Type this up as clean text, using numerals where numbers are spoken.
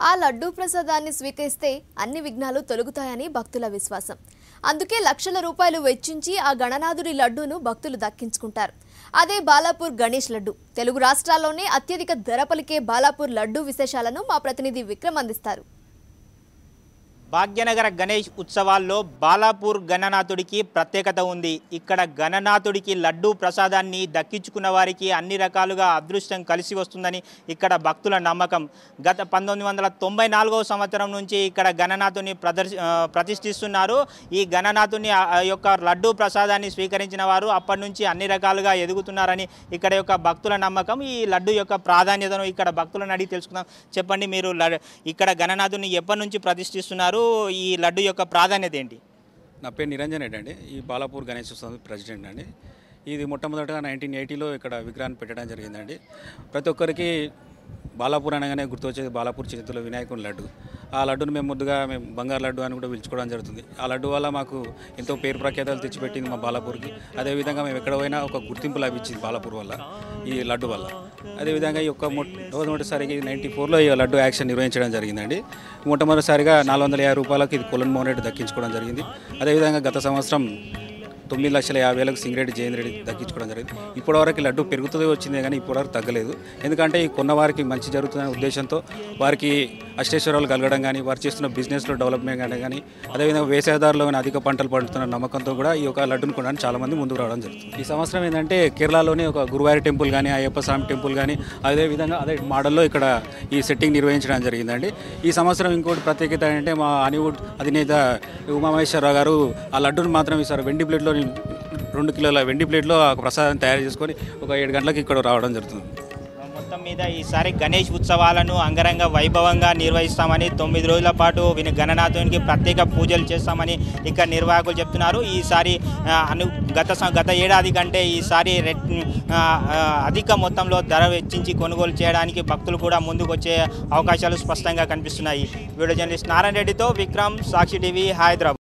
ఆ లడ్డూ ప్రసాదాన్ని స్వీకరిస్తే అన్ని విఘ్నాలు తొలగుతాయని భక్తుల విశ్వాసం. అందుకే లక్షల రూపాయలు వెచ్చించి ఆ గణనాథుడి లడ్డూను భక్తులు దక్కించుకుంటారు. అదే బాలాపూర్ గణేష్ లడ్డు. తెలుగు రాష్ట్రాల్లోనే అత్యధిక ధర పలికే బాలాపూర్ లడ్డూ విశేషాలను మా ప్రతినిధి విక్రమ్ అందిస్తారు. భాగ్యనగర గణేష్ ఉత్సవాల్లో బాలాపూర్ గణనాథుడికి ప్రత్యేకత ఉంది. ఇక్కడ గణనాథుడికి లడ్డూ ప్రసాదాన్ని దక్కించుకున్న వారికి అన్ని రకాలుగా అదృష్టం కలిసి వస్తుందని ఇక్కడ భక్తుల నమ్మకం. గత 1994వ సంవత్సరం నుంచి ఇక్కడ గణనాథుని ప్రతిష్ఠిస్తున్నారు. ఈ గణనాథుని యొక్క లడ్డూ ప్రసాదాన్ని స్వీకరించిన వారు అప్పటి నుంచి అన్ని రకాలుగా ఎదుగుతున్నారని ఇక్కడ యొక్క భక్తుల నమ్మకం. ఈ లడ్డు యొక్క ప్రాధాన్యతను ఇక్కడ భక్తులను అడిగి తెలుసుకుందాం. చెప్పండి, మీరు ఇక్కడ గణనాథుని ఎప్పటి నుంచి ప్రతిష్ఠిస్తున్నారు? ఈ లడ్డు యొక్క ప్రాధాన్యత ఏంటి? నా పేరు నిరంజన్ రెడ్డి అండి. ఈ బాలాపూర్ గణేష్ ఉత్సవం ప్రెసిడెంట్ అండి. ఇది మొట్టమొదటగా 1980లో ఇక్కడ విగ్రహాన్ని పెట్టడం జరిగిందండి. ప్రతి ఒక్కరికి బాలాపూర్ అనగానే గుర్తొచ్చేది బాలాపూర్ చేతిలో వినాయకుని లడ్డు. ఆ లడ్డును మేము బంగారు లడ్డు అని కూడా పిలుచుకోవడం జరుగుతుంది. ఆ లడ్డు వల్ల మాకు ఎంతో పేరు ప్రఖ్యాతలు తెచ్చిపెట్టింది మా బాలాపూర్కి. అదేవిధంగా మేము ఎక్కడ పోయినా ఒక గుర్తింపు లభించింది బాలాపూర్ వల్ల, ఈ లడ్డు వల్ల. అదేవిధంగా ఈ యొక్క మొట్టమొదటిసారిగా 94లో ఈ లడ్డు యాక్షన్ నిర్వహించడం జరిగిందండి. మొట్టమొదటిసారిగా 450 రూపాయలకు ఇది కొలన్ మోహన్ రెడ్డి దక్కించుకోవడం జరిగింది. అదేవిధంగా గత సంవత్సరం 9,50,000కు సింగిరెడ్డి జయేంద్ర రెడ్డి దక్కించుకోవడం జరిగింది. ఇప్పటివరకు లడ్డు పెరుగుతుంది వచ్చిందే కానీ ఇప్పటివరకు తగ్గలేదు. ఎందుకంటే ఈ కొన్నవారికి మంచి జరుగుతుందనే ఉద్దేశంతో వారికి అష్టేశ్వరాలు కలగడం కానీ, వారు చేస్తున్న బిజినెస్లో డెవలప్మెంట్ కానీ, అదేవిధంగా వ్యవసాయదారులో అధిక పంటలు పండుతున్న నమ్మకంతో కూడా ఈ యొక్క లడ్డును కొనడానికి చాలామంది ముందుకు రావడం జరుగుతుంది. ఈ సంవత్సరం ఏంటంటే కేరళలోని ఒక గురువారి టెంపుల్ కానీ, అయ్యప్ప స్వామి టెంపుల్ కానీ, అదేవిధంగా అదే మోడల్లో ఇక్కడ ఈ సెట్టింగ్ నిర్వహించడం జరిగిందండి. ఈ సంవత్సరం ఇంకోటి ప్రత్యేకత ఏంటంటే మా హాలీవుడ్ అధినేత ఉమామహేశ్వరరావు గారు ఆ లడ్డును మాత్రం ఈసారి వెండి ప్లేట్లో 2 కిలోల వెండి ప్లేట్లో ఒక ప్రసాదం తయారు చేసుకొని ఒక 7 గంటలకు ఇక్కడ రావడం జరుగుతుంది. మొత్తం మీద ఈసారి గణేష్ ఉత్సవాలను అంగరంగ వైభవంగా నిర్వహిస్తామని, 9 రోజుల పాటు గణనాథునికి ప్రత్యేక పూజలు చేస్తామని ఇక్కడ నిర్వాహకులు చెప్తున్నారు. ఈసారి గత ఏడాది కంటే ఈసారి అధిక మొత్తంలో ధర వెచ్చించి కొనుగోలు చేయడానికి భక్తులు కూడా ముందుకు వచ్చే అవకాశాలు స్పష్టంగా కనిపిస్తున్నాయి. వీడియో జర్నలిస్ట్ నారాయణ రెడ్డితో విక్రమ్, సాక్షి టీవీ, హైదరాబాద్.